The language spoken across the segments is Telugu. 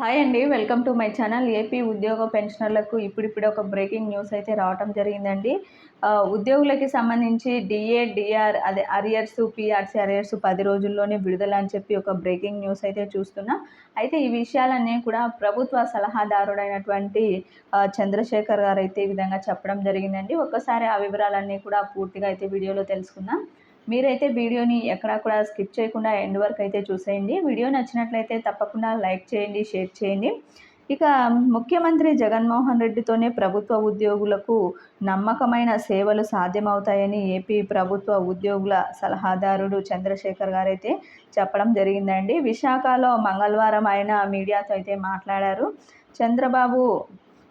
హాయ్ అండి. Welcome to my channel. AP ఉద్యోగ పెన్షనర్లకు ఇప్పుడిప్పుడే ఒక బ్రేకింగ్ న్యూస్ అయితే రావటం జరిగిందండి. ఉద్యోగులకి సంబంధించి డిఏ, డిఆర్ అదే అరియర్స్, పీఆర్సీ అరియర్స్ 10 రోజుల్లోనే విడుదల అని చెప్పి ఒక బ్రేకింగ్ న్యూస్ అయితే చూస్తున్నాం. అయితే ఈ విషయాలన్నీ కూడా ప్రభుత్వ సలహాదారుడైనటువంటి చంద్రశేఖర్ గారు అయితే ఈ విధంగా చెప్పడం జరిగిందండి. ఒక్కసారి ఆ వివరాలన్నీ కూడా పూర్తిగా అయితే వీడియోలో తెలుసుకుందాం. మీరైతే వీడియోని ఎక్కడా కూడా స్కిప్ చేయకుండా ఎండ్ వరకు అయితే చూసేయండి. వీడియో నచ్చినట్లయితే తప్పకుండా లైక్ చేయండి, షేర్ చేయండి. ఇక ముఖ్యమంత్రి జగన్మోహన్ రెడ్డితోనే ప్రభుత్వ ఉద్యోగులకు నమ్మకమైన సేవలు సాధ్యమవుతాయని ఏపీ ప్రభుత్వ ఉద్యోగుల సలహాదారుడు చంద్రశేఖర్ గారైతే చెప్పడం జరిగిందండి. విశాఖలో మంగళవారం ఆయన మీడియాతో అయితే మాట్లాడారు. చంద్రబాబు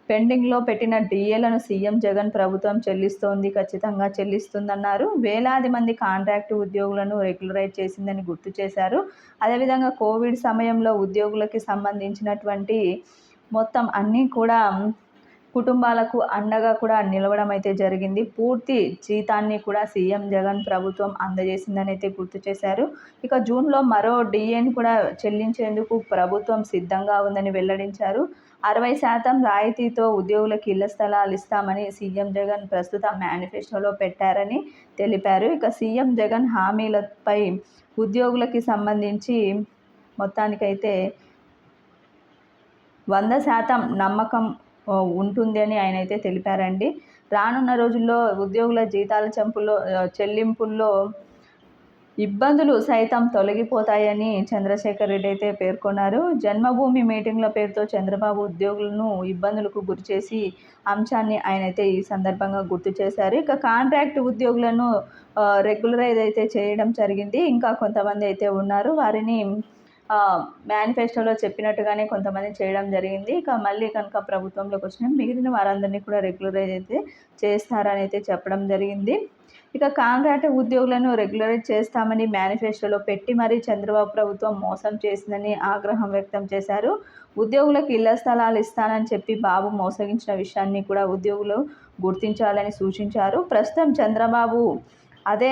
పెండింగ్లో పెట్టిన డిఏలను సీఎం జగన్ ప్రభుత్వం చెల్లిస్తోంది, ఖచ్చితంగా చెల్లిస్తుందన్నారు. వేలాది మంది కాంట్రాక్టు ఉద్యోగులను రెగ్యులరైజ్ చేసిందని గుర్తు చేశారు. అదేవిధంగా కోవిడ్ సమయంలో ఉద్యోగులకి సంబంధించినటువంటి మొత్తం అన్నీ కూడా కుటుంబాలకు అండగా కూడా నిలవడం అయితే జరిగింది. పూర్తి జీతాన్ని కూడా సీఎం జగన్ ప్రభుత్వం అందజేసిందని అయితే గుర్తు చేశారు. ఇక జూన్లో మరో డిఏని కూడా చెల్లించేందుకు ప్రభుత్వం సిద్ధంగా ఉందని వెల్లడించారు. 60% రాయితీతో ఉద్యోగులకు ఇళ్ల స్థలాలు ఇస్తామని సీఎం జగన్ ప్రస్తుత మేనిఫెస్టోలో పెట్టారని తెలిపారు. ఇక సీఎం జగన్ హామీలపై ఉద్యోగులకి సంబంధించి మొత్తానికైతే 100% నమ్మకం ఉంటుంది అని ఆయన అయితే తెలిపారండి. రానున్న రోజుల్లో ఉద్యోగుల జీతాల చెల్లింపుల్లో ఇబ్బందులు సైతం తొలగిపోతాయని చంద్రశేఖర్ రెడ్డి అయితే పేర్కొన్నారు. జన్మభూమి మీటింగ్ల పేరుతో చంద్రబాబు ఉద్యోగులను ఇబ్బందులకు గురిచేసి అంశాన్ని ఆయన అయితే ఈ సందర్భంగా గుర్తు చేశారు. ఇక కాంట్రాక్ట్ ఉద్యోగులను రెగ్యులరైజ్ అయితే చేయడం జరిగింది. ఇంకా కొంతమంది అయితే ఉన్నారు. వారిని మేనిఫెస్టోలో చెప్పినట్టుగానే కొంతమంది చేయడం జరిగింది. ఇక మళ్ళీ కనుక ప్రభుత్వంలోకి వచ్చిన మిగిలిన వారందరినీ కూడా రెగ్యులరైజ్ అయితే చేస్తారని అయితే చెప్పడం జరిగింది. ఇక కాంట్రాక్ట్ ఉద్యోగులను రెగ్యులరైజ్ చేస్తామని మేనిఫెస్టోలో పెట్టి మరీ చంద్రబాబు ప్రభుత్వం మోసం చేసిందని ఆగ్రహం వ్యక్తం చేశారు. ఉద్యోగులకు ఇళ్ల స్థలాలు ఇస్తానని చెప్పి బాబు మోసగించిన విషయాన్ని కూడా ఉద్యోగులు గుర్తించాలని సూచించారు. ప్రస్తుతం చంద్రబాబు అదే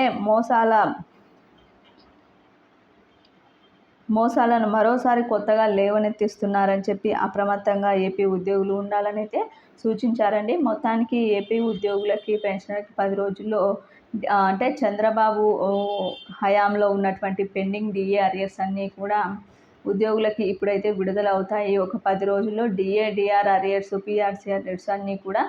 మోసాలను మరోసారి కొత్తగా లేవనెత్తిస్తున్నారని చెప్పి అప్రమత్తంగా ఏపీ ఉద్యోగులు ఉండాలని అయితే సూచించారండి. మొత్తానికి ఏపీ ఉద్యోగులకి పెన్షనర్కి 10 రోజుల్లో అంటే చంద్రబాబు హయాంలో ఉన్నటువంటి పెండింగ్ డిఏ అరియర్స్ అన్నీ కూడా ఉద్యోగులకి ఇప్పుడైతే విడుదల అవుతాయి. ఒక 10 రోజుల్లో DA, DR arrears, PRC arrears అన్నీ కూడా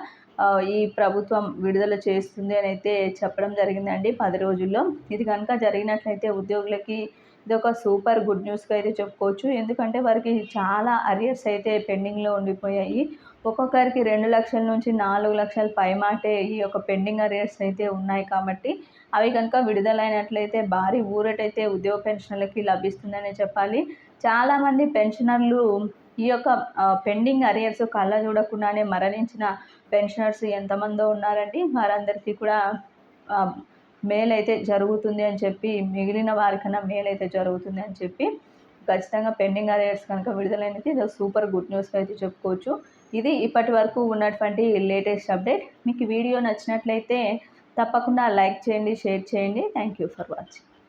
ఈ ప్రభుత్వం విడుదల చేస్తుంది అని అయితే చెప్పడం జరిగిందండి 10 రోజుల్లో. ఇది కనుక జరిగినట్లయితే ఉద్యోగులకి ఇదొక సూపర్ గుడ్ న్యూస్గా అయితే చెప్పుకోవచ్చు. ఎందుకంటే వారికి చాలా అరియర్స్ అయితే పెండింగ్లో ఉండిపోయాయి. ఒక్కొక్కరికి 2 లక్షల నుంచి 4 లక్షల పైమాటే ఈ యొక్క పెండింగ్ అరియర్స్ అయితే ఉన్నాయి. కాబట్టి అవి కనుక విడుదలైనట్లయితే భారీ ఊరటైతే ఉద్యోగ పెన్షనర్లకి లభిస్తుందనే చెప్పాలి. చాలామంది పెన్షనర్లు ఈ యొక్క పెండింగ్ అరియర్స్ కళ్ళ చూడకుండానే మరణించిన పెన్షనర్స్ ఎంతమందో ఉన్నారండి. వారందరికీ కూడా మేలైతే జరుగుతుంది అని చెప్పి, మిగిలిన వారికన్నా మేలైతే జరుగుతుంది అని చెప్పి ఖచ్చితంగా పెండింగ్ అరియర్స్ కనుక విడుదలైనది ఇది సూపర్ గుడ్ న్యూస్గా అయితే చెప్పుకోవచ్చు. ఇది ఇప్పటి వరకు ఉన్నటువంటి లేటెస్ట్ అప్డేట్. మీకు వీడియో నచ్చినట్లయితే తప్పకుండా లైక్ చేయండి, షేర్ చేయండి. Thank you for watching.